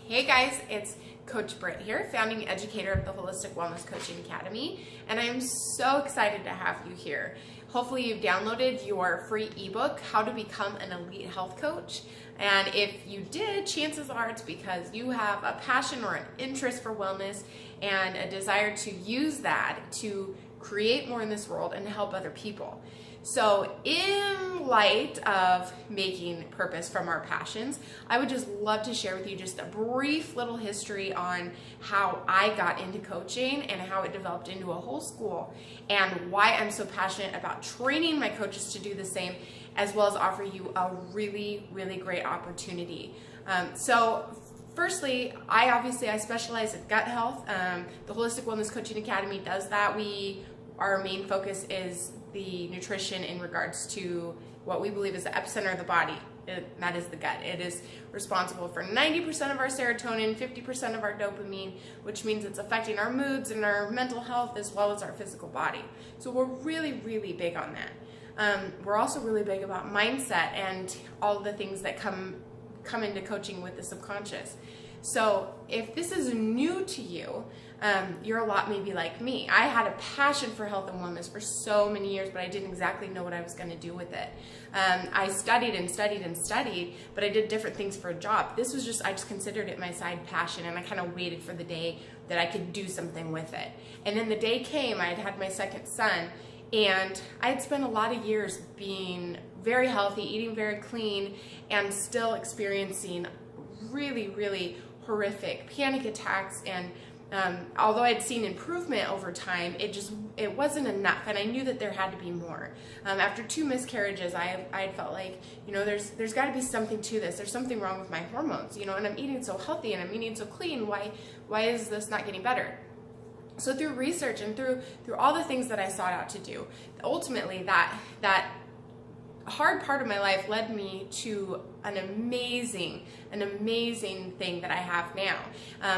Hey guys, it's Coach Britt here, founding educator of the Holistic Wellness Coaching Academy, and I'm so excited to have you here. Hopefully you've downloaded your free ebook, How to Become an Elite Health Coach, and if you did, chances are it's because you have a passion or an interest for wellness and a desire to use that to create more in this world and help other people. So in light of making purpose from our passions, I would just love to share with you just a brief little history on how I got into coaching and how it developed into a whole school, and why I'm so passionate about training my coaches to do the same, as well as offer you a really, really great opportunity. Firstly, I specialize in gut health. The Holistic Wellness Coaching Academy does that. Our main focus is the nutrition in regards to what we believe is the epicenter of the body. That is the gut. It is responsible for 90% of our serotonin, 50% of our dopamine, which means it's affecting our moods and our mental health as well as our physical body. So we're really, really big on that. We're also really big about mindset and all the things that come into coaching with the subconscious. So if this is new to you, you're a lot maybe like me. I had a passion for health and wellness for so many years, but I didn't exactly know what I was going to do with it. I studied and studied and studied, but I did different things for a job. I just considered it my side passion, and I kind of waited for the day that I could do something with it. And then the day came, I had my second son, and I had spent a lot of years being very healthy, eating very clean, and still experiencing really, really horrific panic attacks. And although I had seen improvement over time, it wasn't enough, and I knew that there had to be more. After 2 miscarriages, I had felt like, there's got to be something to this. There's something wrong with my hormones, and I'm eating so healthy and I'm eating so clean. Why is this not getting better? So through research and through all the things that I sought out to do, ultimately that hard part of my life led me to an amazing thing that I have now,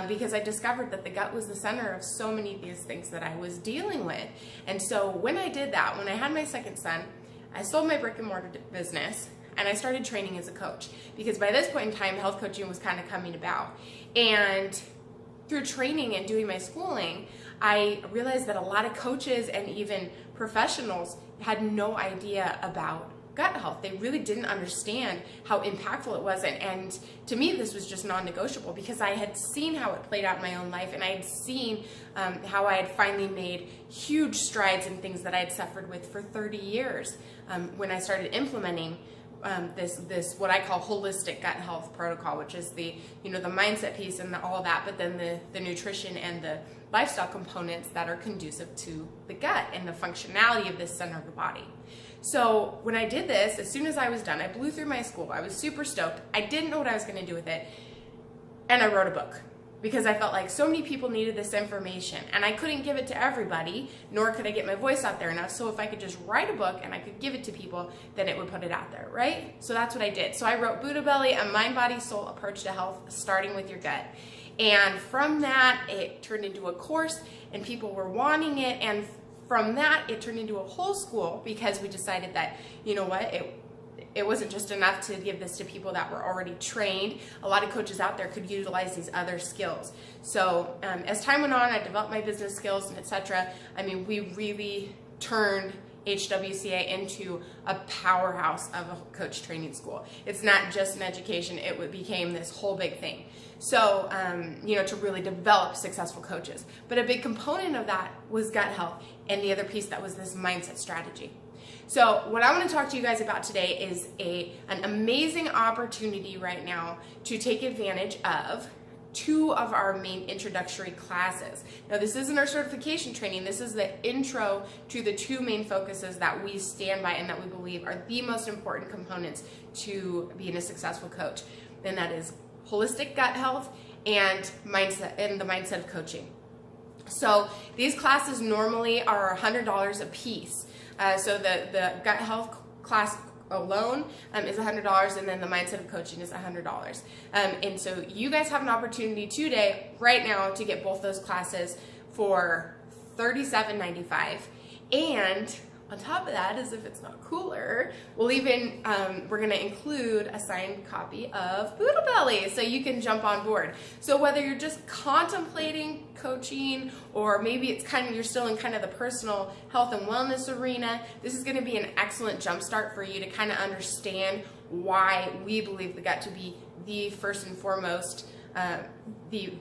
because I discovered that the gut was the center of so many of these things that I was dealing with. And so when I did that, when I had my second son, I sold my brick and mortar business and I started training as a coach, because by this point in time, health coaching was kind of coming about. And through training and doing my schooling, I realized that a lot of coaches and even professionals had no idea about gut health. They really didn't understand how impactful it was, and to me this was just non-negotiable, because I had seen how it played out in my own life, and I had seen how I had finally made huge strides in things that I had suffered with for 30 years when I started implementing this what I call holistic gut health protocol, which is the mindset piece and all that, but then the nutrition and the lifestyle components that are conducive to the gut and the functionality of this center of the body. So when I did this, as soon as I was done, I blew through my school. I was super stoked. I didn't know what I was going to do with it, and I wrote a book, because I felt like so many people needed this information, and I couldn't give it to everybody, nor could I get my voice out there enough. So if I could just write a book and I could give it to people, then it would put it out there, right? So that's what I did. So I wrote Buddha Belly, a mind, body, soul approach to health, starting with your gut. And from that, it turned into a course, and people were wanting it. And from that, it turned into a whole school, because we decided that, it wasn't just enough to give this to people that were already trained. A lot of coaches out there could utilize these other skills. So as time went on, I developed my business skills and etc. We really turned HWCA into a powerhouse of a coach training school. It's not just an education, it became this whole big thing. So, to really develop successful coaches. But a big component of that was gut health, and the other piece that was this mindset strategy. So what I want to talk to you guys about today is an amazing opportunity right now to take advantage of 2 of our main introductory classes. Now, this isn't our certification training. This is the intro to the 2 main focuses that we stand by and that we believe are the most important components to being a successful coach. And that is holistic gut health and mindset, and the mindset of coaching. So these classes normally are $100 a piece. So the gut health class alone is $100, and then the mindset of coaching is $100. And so you guys have an opportunity today, right now, to get both those classes for $37.95. And On top of that, as if it's not cooler, we'll even, we're going to include a signed copy of Boodle Belly so you can jump on board. So whether you're just contemplating coaching, or maybe it's you're still in kind of the personal health and wellness arena, this is going to be an excellent jumpstart for you to kind of understand why we believe the gut to be the first and foremost, the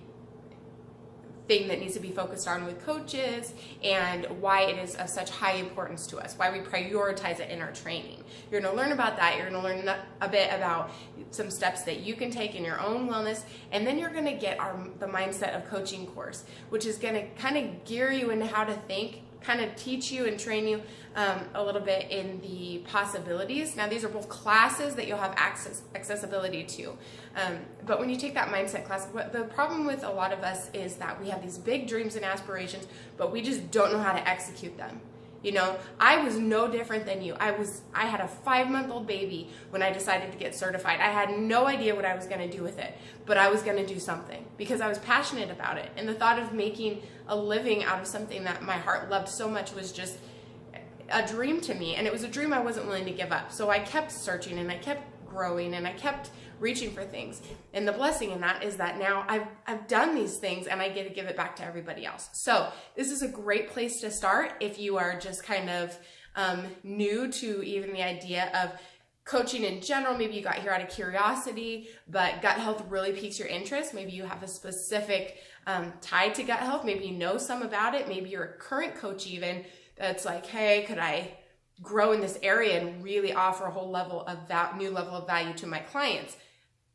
thing that needs to be focused on with coaches, and why it is of such high importance to us, why we prioritize it in our training. You're going to learn about that. You're going to learn a bit about some steps that you can take in your own wellness, and then you're going to get the Mindset of Coaching course, which is going to kind of gear you into how to think, kind of teach you and train you a little bit in the possibilities. Now, these are both classes that you'll have accessibility to. But when you take that mindset class, the problem with a lot of us is that we have these big dreams and aspirations, but we just don't know how to execute them. You know, I was no different than you. I had a 5-month-old baby when I decided to get certified. I had no idea what I was going to do with it, but I was going to do something because I was passionate about it. And the thought of making a living out of something that my heart loved so much was just a dream to me. And it was a dream I wasn't willing to give up. So I kept searching, and I kept growing, and I kept reaching for things. And the blessing in that is that now I've done these things, and I get to give it back to everybody else. So this is a great place to start if you are just kind of new to even the idea of coaching in general. Maybe you got here out of curiosity, but gut health really piques your interest. Maybe you have a specific tie to gut health. Maybe you know some about it. Maybe you're a current coach even that's like, hey, could I grow in this area and really offer a whole level of new level of value to my clients?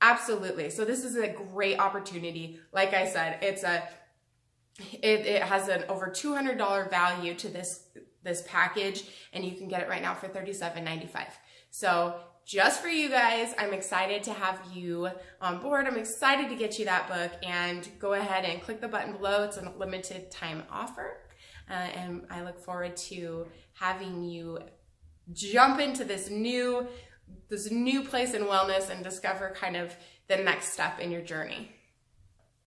Absolutely. So this is a great opportunity. Like I said, it has an over $200 value to this package, and you can get it right now for $37.95. So just for you guys, I'm excited to have you on board. I'm excited to get you that book, and go ahead and click the button below. It's a limited time offer. And I look forward to having you jump into this new place in wellness and discover kind of the next step in your journey.